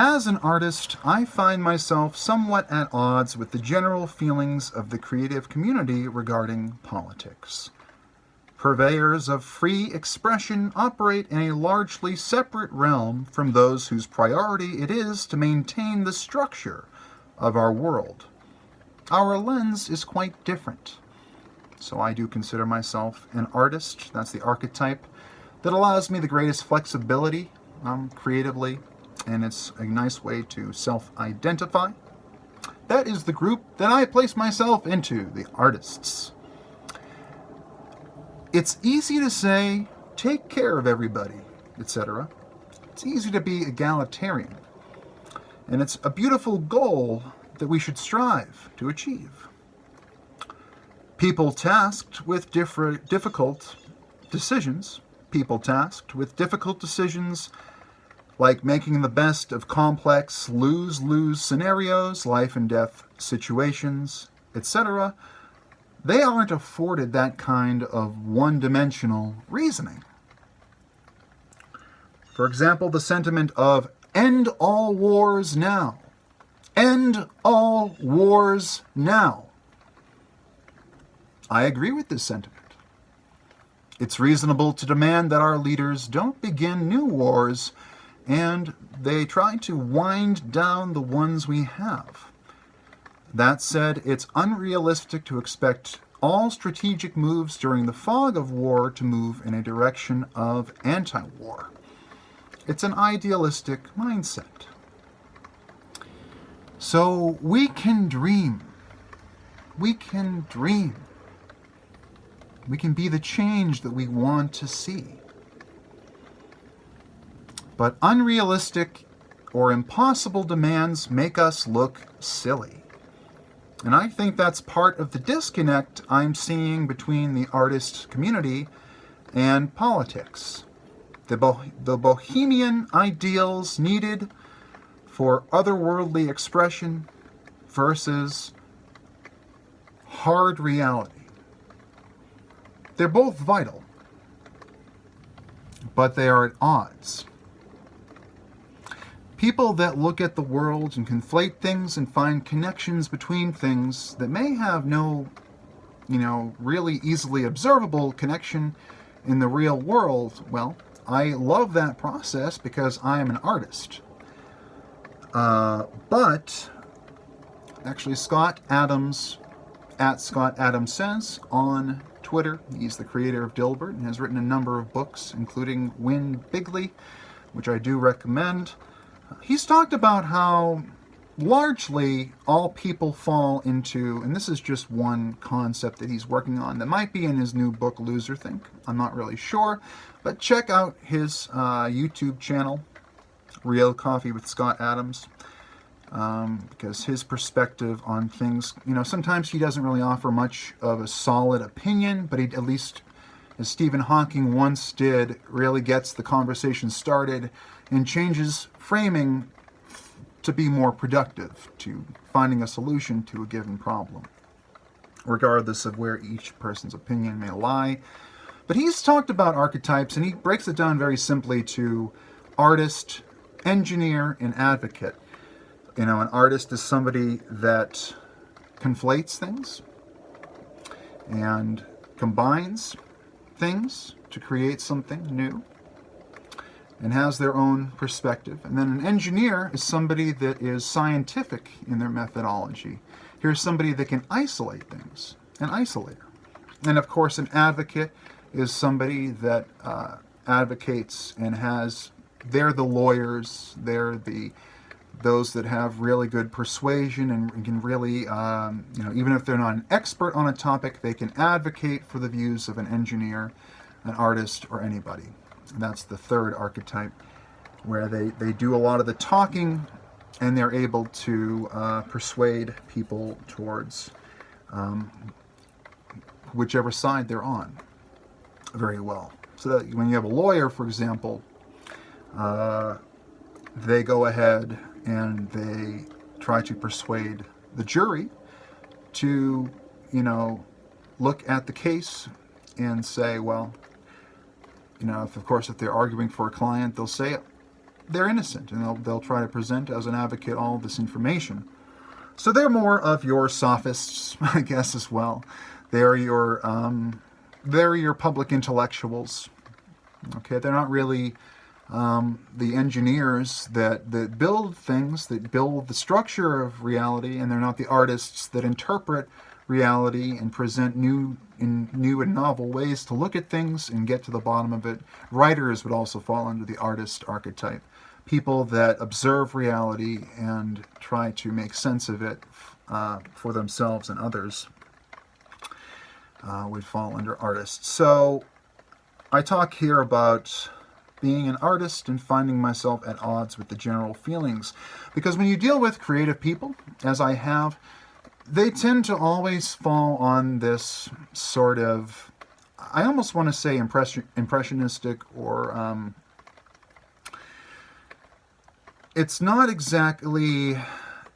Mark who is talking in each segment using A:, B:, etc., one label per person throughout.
A: As an artist, I find myself somewhat at odds with the general feelings of the creative community regarding politics. Purveyors of free expression operate in a largely separate realm from those whose priority it is to maintain the structure of our world. Our lens is quite different. So I do consider myself an artist. That's the archetype that allows me the greatest flexibility creatively, and it's a nice way to self-identify. That is the group that I place myself into, the artists. It's easy to say, take care of everybody, etc. It's easy to be egalitarian. And it's a beautiful goal that we should strive to achieve. People tasked with difficult decisions like making the best of complex lose-lose scenarios, life and death situations, etc., they aren't afforded that kind of one-dimensional reasoning. For example, the sentiment of end all wars now. End all wars now. I agree with this sentiment. It's reasonable to demand that our leaders don't begin new wars and they try to wind down the ones we have. That said, it's unrealistic to expect all strategic moves during the fog of war to move in a direction of anti-war. It's an idealistic mindset. So we can dream. We can dream. We can be the change that we want to see. But unrealistic or impossible demands make us look silly. And I think that's part of the disconnect I'm seeing between the artist community and politics. The bohemian ideals needed for otherworldly expression versus hard reality. They're both vital, but they are at odds. People that look at the world and conflate things and find connections between things that may have no, really easily observable connection in the real world, well, I love that process because I am an artist. But actually, Scott Adams, at Scott Adams Says on Twitter, he's the creator of Dilbert and has written a number of books, including Win Bigly, which I do recommend. He's talked about how largely all people fall into, and this is just one concept that he's working on that might be in his new book, Loserthink. I'm not really sure, but check out his YouTube channel, Real Coffee with Scott Adams, because his perspective on things, sometimes he doesn't really offer much of a solid opinion, but he at least, as Stephen Hawking once did, really gets the conversation started and changes framing to be more productive, to finding a solution to a given problem, regardless of where each person's opinion may lie. But he's talked about archetypes, and he breaks it down very simply to artist, engineer, and advocate. An artist is somebody that conflates things and combines things to create something new and has their own perspective. And then an engineer is somebody that is scientific in their methodology. Here's somebody that can isolate things, an isolator. And of course, an advocate is somebody that advocates and they're the lawyers, they're those that have really good persuasion and can really, even if they're not an expert on a topic, they can advocate for the views of an engineer, an artist, or anybody. And that's the third archetype, where they do a lot of the talking and they're able to persuade people towards whichever side they're on very well. So that when you have a lawyer, for example, they go ahead and they try to persuade the jury to, look at the case and say, well, if they're arguing for a client, they'll say, they're innocent, and they'll try to present as an advocate all this information. So they're more of your sophists, I guess, as well. They're your public intellectuals. Okay, they're not really the engineers that build things, that build the structure of reality, and they're not the artists that interpret reality and present new and novel ways to look at things and get to the bottom of it. Writers would also fall under the artist archetype. People that observe reality and try to make sense of it for themselves and others would fall under artists. So I talk here about being an artist and finding myself at odds with the general feelings. Because when you deal with creative people, as I have, they tend to always fall on this sort of, I almost want to say impressionistic, or it's not exactly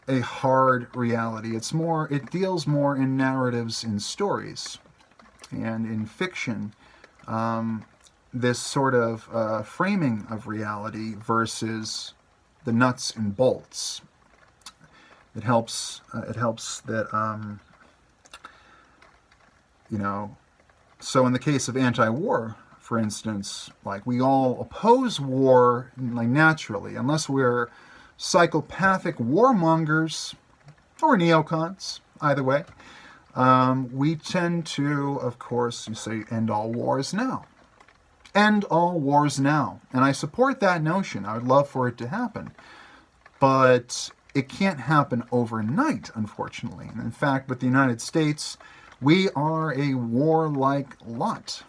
A: a hard reality. It deals more in narratives, in stories, and in fiction. This sort of framing of reality versus the nuts and bolts. It helps that, so in the case of anti-war, for instance, like, we all oppose war, like, naturally, unless we're psychopathic warmongers or neocons, either way. We tend to, of course, you say, end all wars now. End all wars now. And I support that notion. I would love for it to happen. But it can't happen overnight, unfortunately. And in fact, with the United States, we are a warlike lot.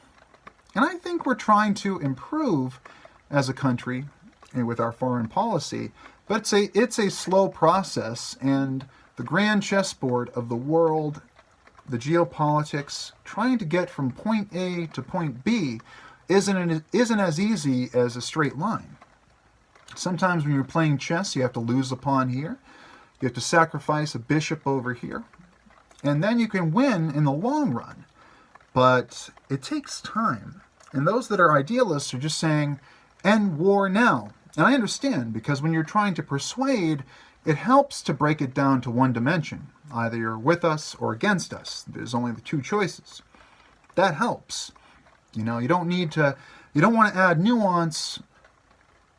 A: And I think we're trying to improve as a country with our foreign policy. But it's a slow process, and the grand chessboard of the world, the geopolitics, trying to get from point A to point B isn't as easy as a straight line. Sometimes when you're playing chess, you have to lose a pawn here. You have to sacrifice a bishop over here. And then you can win in the long run. But it takes time. And those that are idealists are just saying, end war now. And I understand, because when you're trying to persuade, it helps to break it down to one dimension. Either you're with us or against us. There's only the two choices. That helps. You don't want to add nuance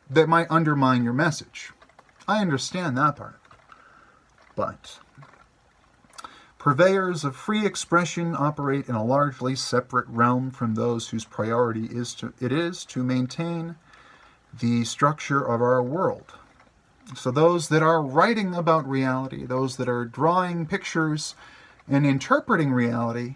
A: that might undermine your message. I understand that part. But purveyors of free expression operate in a largely separate realm from those whose priority it is to maintain the structure of our world. So those that are writing about reality, those that are drawing pictures and interpreting reality,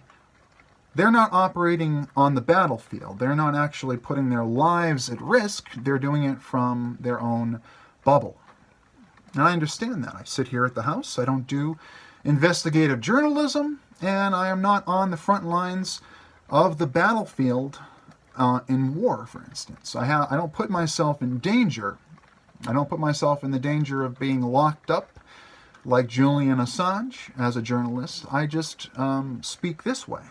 A: they're not operating on the battlefield. They're not actually putting their lives at risk. They're doing it from their own bubble. And I understand that. I sit here at the house. I don't do investigative journalism, and I am not on the front lines of the battlefield in war, for instance. I don't put myself in danger. I don't put myself in the danger of being locked up like Julian Assange as a journalist. I just speak this way.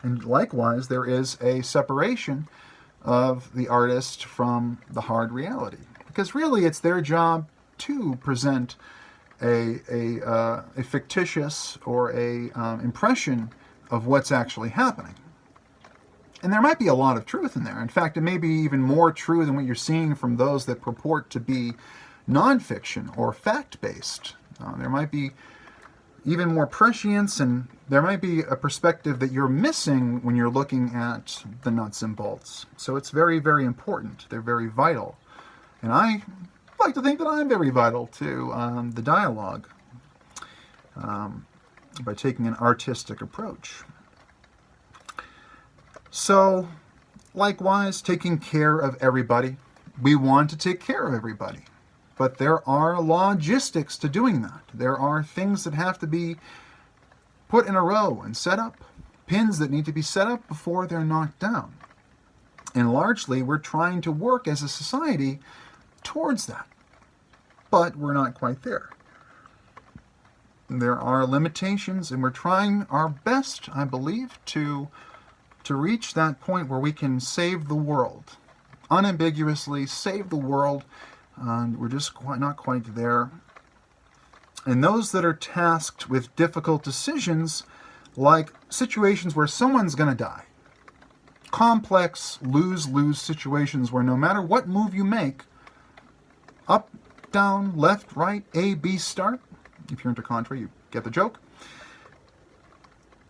A: And likewise, there is a separation of the artist from the hard reality. Because really, it's their job to present a fictitious or a impression of what's actually happening. And there might be a lot of truth in there. In fact, it may be even more true than what you're seeing from those that purport to be nonfiction or fact-based. There might be even more prescience, and there might be a perspective that you're missing when you're looking at the nuts and bolts. So it's very, very important. They're very vital. And I like to think that I'm very vital to the dialogue by taking an artistic approach. So, likewise, taking care of everybody. We want to take care of everybody. But there are logistics to doing that. There are things that have to be put in a row and set up. Pins that need to be set up before they're knocked down. And largely, we're trying to work as a society towards that. But we're not quite there. There are limitations, and we're trying our best, I believe, to reach that point where we can save the world. Unambiguously save the world and we're just not quite there. And those that are tasked with difficult decisions, like situations where someone's going to die, complex lose-lose situations where no matter what move you make, up, down, left, right, A, B, start, if you're into Contra, you get the joke.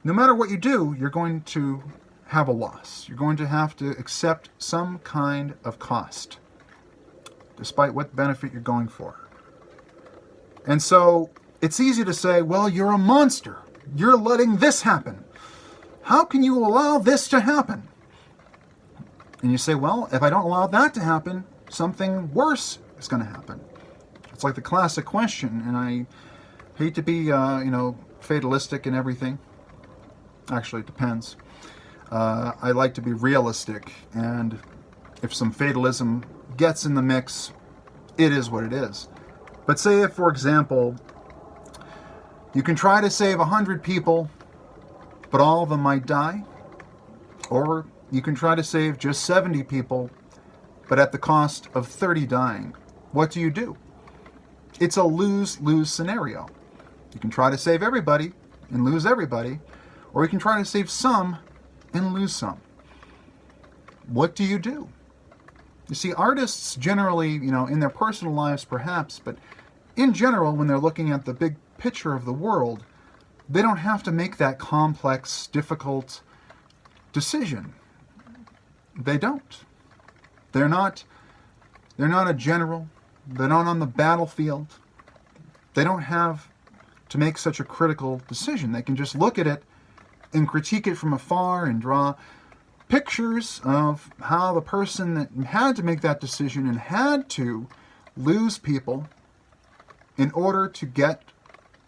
A: No matter what you do, you're going to have a loss. You're going to have to accept some kind of cost, despite what benefit you're going for. And so it's easy to say, well, you're a monster. You're letting this happen. How can you allow this to happen? And you say, well, if I don't allow that to happen, something worse is going to happen. It's like the classic question, and I hate to be, fatalistic and everything. Actually, it depends. I like to be realistic, and if some fatalism gets in the mix, it is what it is. But say if, for example, you can try to save 100 people, but all of them might die, or you can try to save just 70 people, but at the cost of 30 dying. What do? It's a lose-lose scenario. You can try to save everybody and lose everybody, or you can try to save some and lose some. What do? You see, artists generally, in their personal lives perhaps, but in general, when they're looking at the big picture of the world, they don't have to make that complex, difficult decision. They don't. They're not a general. They're not on the battlefield. They don't have to make such a critical decision. They can just look at it and critique it from afar and draw pictures of how the person that had to make that decision and had to lose people in order to get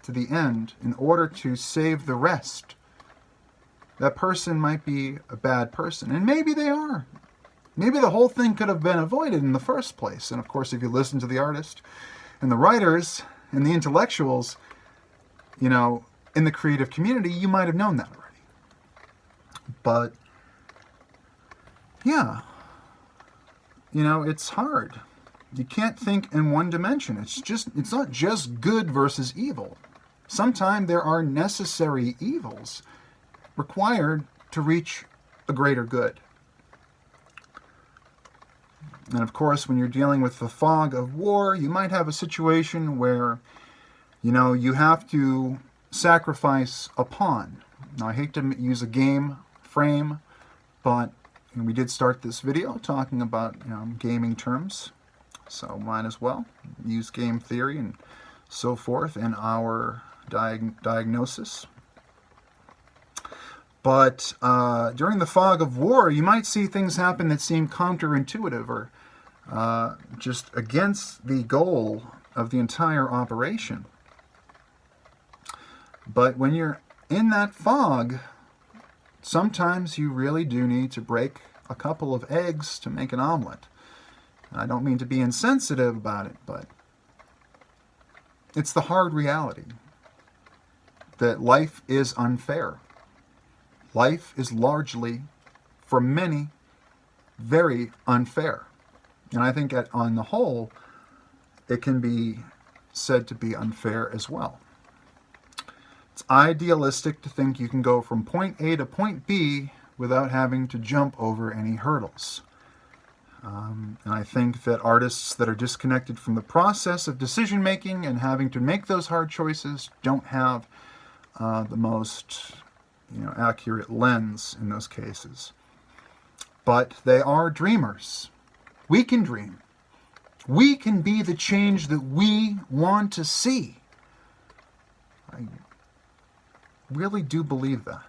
A: to the end, in order to save the rest. That person might be a bad person, and maybe they are. Maybe the whole thing could have been avoided in the first place. And of course, if you listen to the artist and the writers and the intellectuals, in the creative community, you might have known that already. But yeah, it's hard. You can't think in one dimension. It's not just good versus evil. Sometimes there are necessary evils required to reach a greater good. And of course, when you're dealing with the fog of war, you might have a situation where, you have to sacrifice a pawn. Now, I hate to use a game frame, but we did start this video talking about gaming terms, so might as well use game theory and so forth in our diagnosis. But during the fog of war, you might see things happen that seem counterintuitive or just against the goal of the entire operation. But when you're in that fog, sometimes you really do need to break a couple of eggs to make an omelet. And I don't mean to be insensitive about it, but it's the hard reality that life is unfair. Life is largely, for many, very unfair. And I think on the whole, it can be said to be unfair as well. It's idealistic to think you can go from point A to point B without having to jump over any hurdles. And I think that artists that are disconnected from the process of decision making and having to make those hard choices don't have the most accurate lens in those cases. But they are dreamers. We can dream. We can be the change that we want to see. I really do believe that.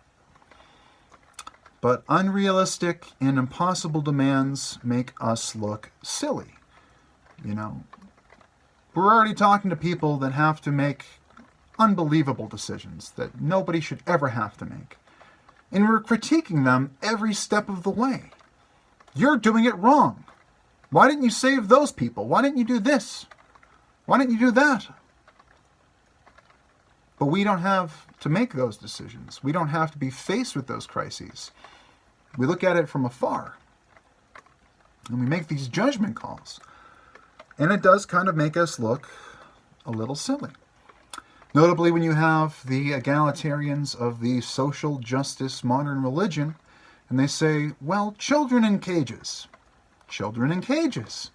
A: But unrealistic and impossible demands make us look silly. We're already talking to people that have to make unbelievable decisions that nobody should ever have to make. And we're critiquing them every step of the way. You're doing it wrong. Why didn't you save those people? Why didn't you do this? Why didn't you do that? But we don't have to make those decisions. We don't have to be faced with those crises. We look at it from afar. And we make these judgment calls. And it does kind of make us look a little silly. Notably, when you have the egalitarians of the social justice modern religion, and they say, well, children in cages. Children in cages.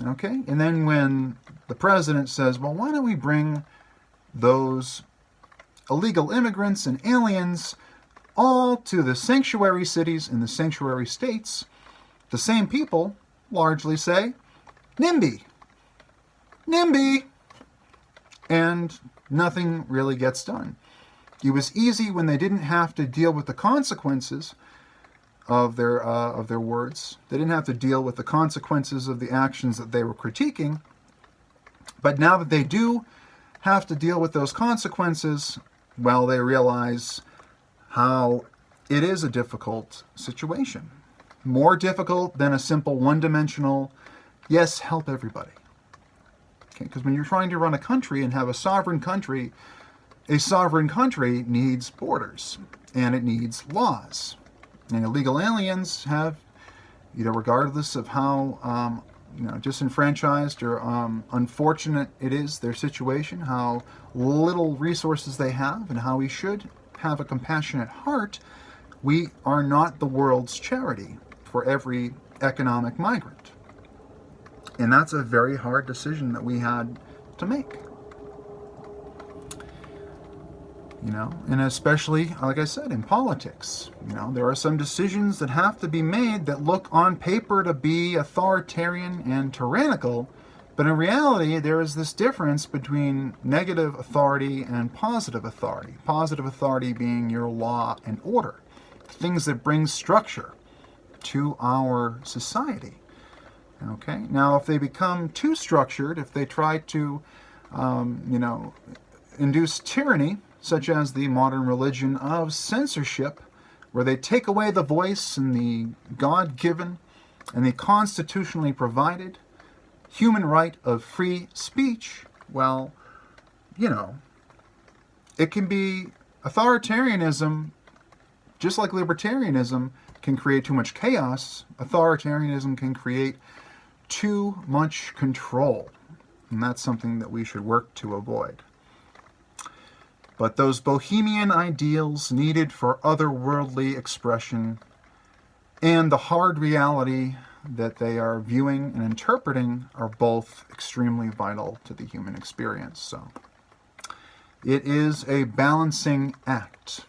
A: Okay? And then when the president says, well, why don't we bring those illegal immigrants and aliens all to the sanctuary cities and the sanctuary states, the same people largely say, NIMBY. NIMBY. And nothing really gets done. It was easy when they didn't have to deal with the consequences of their words. They didn't have to deal with the consequences of the actions that they were critiquing. But now that they do have to deal with those consequences, well, they realize how it is a difficult situation. More difficult than a simple one-dimensional, yes, help everybody. Okay, because when you're trying to run a country and have a sovereign country needs borders and it needs laws. And illegal aliens have, regardless of how disenfranchised or unfortunate it is, their situation, how little resources they have, and how we should have a compassionate heart, we are not the world's charity for every economic migrant. And that's a very hard decision that we had to make. And especially, like I said, in politics, there are some decisions that have to be made that look on paper to be authoritarian and tyrannical, but in reality, there is this difference between negative authority and positive authority. Positive authority being your law and order, things that bring structure to our society. Okay. Now, if they become too structured, if they try to, induce tyranny, such as the modern religion of censorship, where they take away the voice and the God-given and the constitutionally provided human right of free speech, well, it can be authoritarianism, just like libertarianism can create too much chaos. Authoritarianism can create too much control, and that's something that we should work to avoid. But those bohemian ideals needed for otherworldly expression and the hard reality that they are viewing and interpreting are both extremely vital to the human experience. So it is a balancing act.